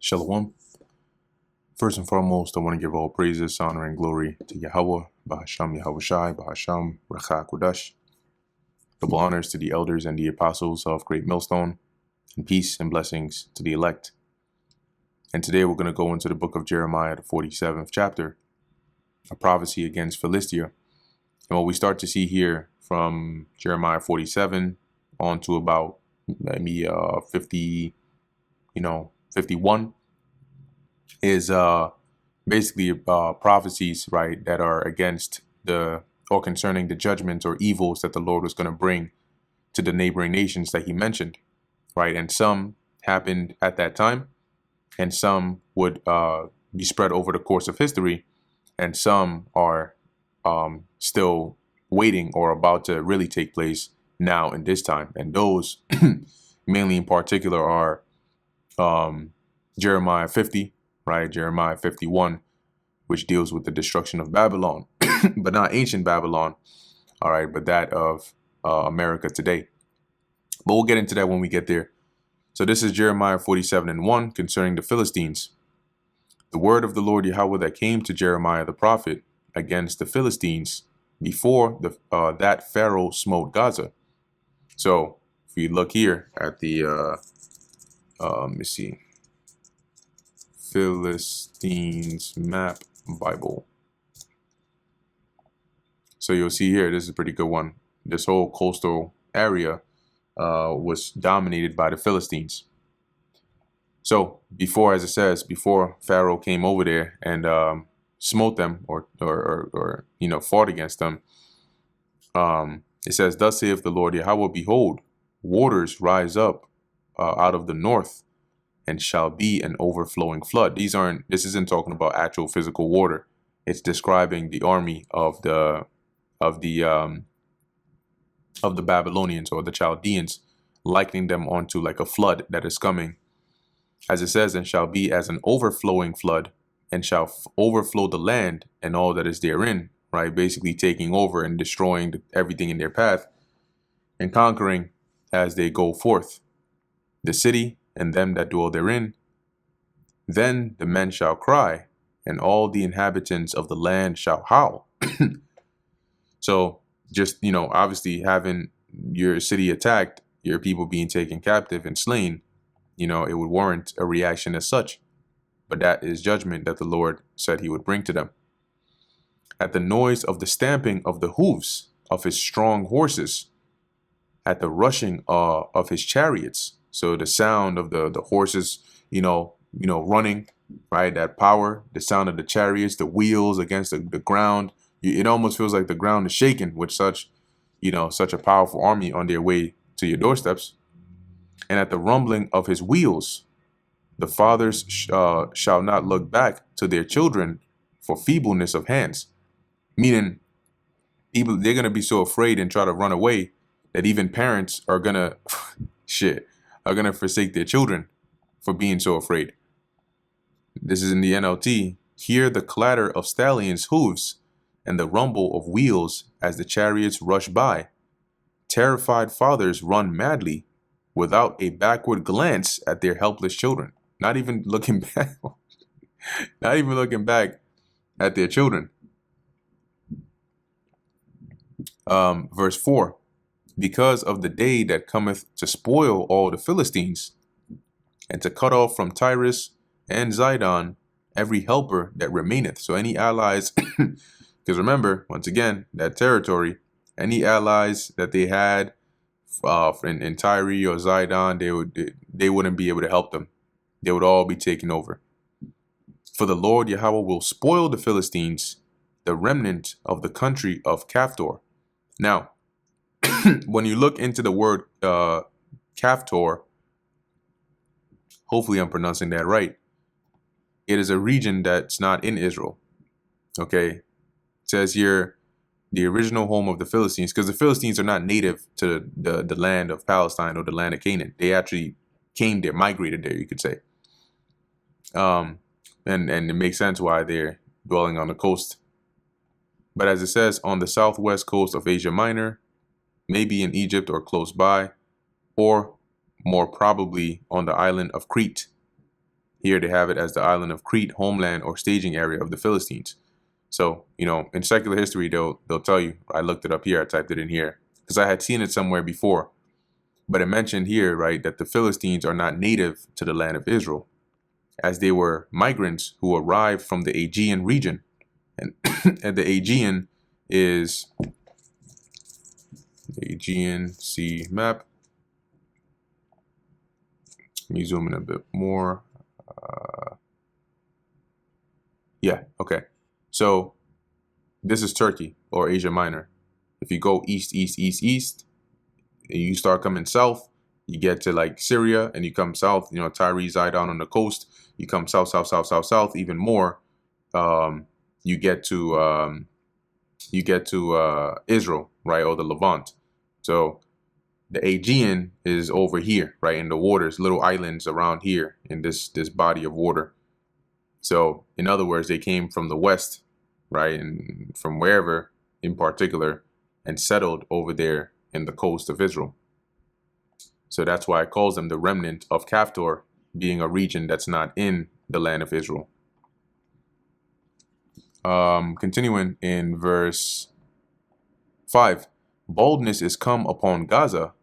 Shalom. First and foremost, I want to give all praises, honor, and glory to Yahweh, Bahasham Yahushai, Bahasham Recha Kodash. Double honors to the elders and the apostles of Great Millstone, and peace and blessings to the elect. And today we're going to go into the book of Jeremiah, the 47th chapter, a prophecy against Philistia. And what we start to see here from Jeremiah 47 on to about maybe 51 is basically prophecies, right, that are against or concerning the judgments or evils that the Lord was going to bring to the neighboring nations that he mentioned, right? And some happened at that time, and some would be spread over the course of history, and some are still waiting or about to really take place now in this time. And those mainly in particular are Jeremiah 50, right? Jeremiah 51, which deals with the destruction of Babylon, but not ancient Babylon, all right, but that of America today. But we'll get into that when we get there. So this is Jeremiah 47:1 concerning the Philistines. The word of the Lord Yahweh that came to Jeremiah the prophet against the Philistines before that Pharaoh smote Gaza. So if you look here at the, let me see, Philistines map Bible. So you'll see here, this is a pretty good one. This whole coastal area was dominated by the Philistines. So before, as it says, before Pharaoh came over there and smote them or fought against them, it says, "Thus saith the Lord Yahweh, behold, waters rise up out of the north, and shall be an overflowing flood." This isn't talking about actual physical water. It's describing the army of the Babylonians or the Chaldeans, likening them onto like a flood that is coming. As it says, "and shall be as an overflowing flood, and shall overflow the land and all that is therein," right? Basically taking over and destroying everything in their path and conquering as they go forth. "The city and them that dwell therein, then the men shall cry, and all the inhabitants of the land shall howl." So just, obviously having your city attacked, your people being taken captive and slain, it would warrant a reaction as such. But that is judgment that the Lord said he would bring to them. "At the noise of the stamping of the hoofs of his strong horses, at the rushing of his chariots." So the sound of the horses, running, right? That power, the sound of the chariots, the wheels against the ground. It almost feels like the ground is shaking with such a powerful army on their way to your doorsteps. "And at the rumbling of his wheels, the fathers shall not look back to their children for feebleness of hands." Meaning, they're going to be so afraid and try to run away that even parents are going to, forsake their children for being so afraid. This is in the NLT. "Hear the clatter of stallions' hooves and the rumble of wheels as the chariots rush by. Terrified fathers run madly without a backward glance at their helpless children." Not even looking back, at their children. Verse 4, "Because of the day that cometh to spoil all the Philistines, and to cut off from Tyrus and Zidon every helper that remaineth." So any allies, because remember, once again, that territory, any allies that they had in Tyre or Zidon, they wouldn't be able to help them. They would all be taken over. "For the Lord Yahweh will spoil the Philistines, the remnant of the country of Caphtor." Now, when you look into the word Caphtor, hopefully I'm pronouncing that right, it is a region that's not in Israel. Okay, it says here, the original home of the Philistines, because the Philistines are not native to the land of Palestine or the land of Canaan. They actually came there, migrated there, you could say. And it makes sense why they're dwelling on the coast. But as it says, on the southwest coast of Asia Minor, maybe in Egypt or close by, or more probably on the island of Crete. Here they have it as the island of Crete, homeland or staging area of the Philistines. So, in secular history, they'll tell you, I looked it up here, I typed it in here, because I had seen it somewhere before. But it mentioned here, right, that the Philistines are not native to the land of Israel, as they were migrants who arrived from the Aegean region. And, and the Aegean is the Aegean Sea map. Let me zoom in a bit more. Yeah, okay. So this is Turkey or Asia Minor. If you go east, and you start coming south, you get to like Syria, and you come south, Tyre, Zidon on the coast. You come south, even more. You get to Israel, right, or the Levant. So the Aegean is over here, right, in the waters, little islands around here in this body of water. So in other words, they came from the west, right, and from wherever in particular, and settled over there in the coast of Israel. So that's why it calls them the remnant of Caphtor, being a region that's not in the land of Israel. Continuing in verse 5, baldness is come upon Gaza.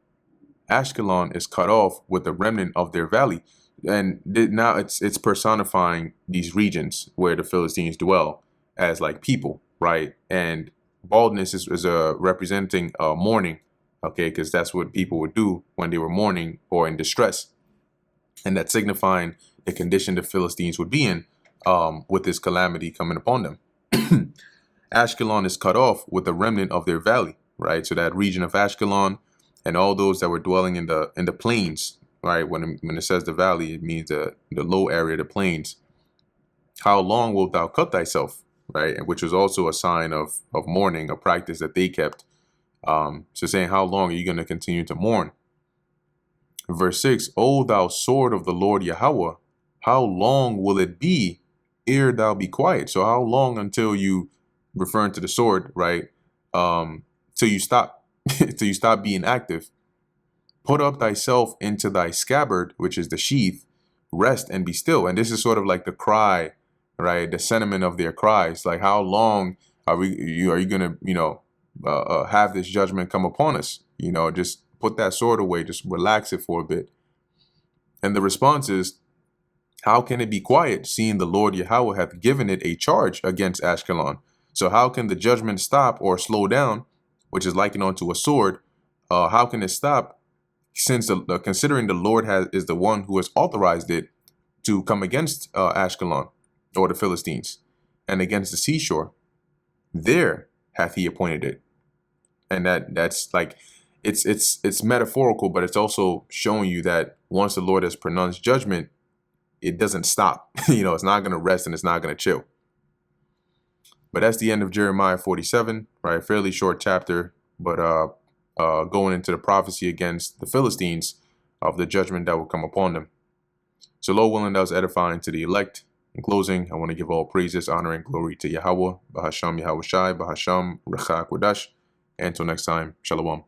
Ashkelon is cut off with the remnant of their valley. And now it's personifying these regions where the Philistines dwell as like people, right? And baldness is representing mourning, okay, because that's what people would do when they were mourning or in distress, and that's signifying the condition the Philistines would be in with this calamity coming upon them. Ashkelon is cut off with the remnant of their valley, right? So that region of Ashkelon and all those that were dwelling in the plains, right? When it says the valley, it means the low area, the plains. How long wilt thou cut thyself, right? Which was also a sign of mourning, a practice that they kept. So saying, how long are you going to continue to mourn? Verse 6, O thou sword of the Lord Yahweh, how long will it be ere thou be quiet? So how long until you, referring to the sword, right? Till you stop, till you stop being active. Put up thyself into thy scabbard, which is the sheath, rest and be still. And this is sort of like the cry, right? The sentiment of their cries. Like, how long are you going to, have this judgment come upon us? Just put that sword away, just relax it for a bit. And the response is, how can it be quiet, seeing the Lord Yahweh hath given it a charge against Ashkelon? So how can the judgment stop or slow down, which is likened unto a sword? How can it stop, since considering the Lord is the one who has authorized it to come against Ashkelon or the Philistines and against the seashore? There hath he appointed it. And that's like, it's metaphorical, but it's also showing you that once the Lord has pronounced judgment, it doesn't stop. It's not going to rest and it's not going to chill. But that's the end of Jeremiah 47, right? Fairly short chapter, but going into the prophecy against the Philistines of the judgment that will come upon them. So, Lord willing, that was edifying to the elect. In closing, I want to give all praises, honor, and glory to Yahweh, Bahasham Yahweh Shai, Bahasham Rechak Wadash. Until next time, Shalom.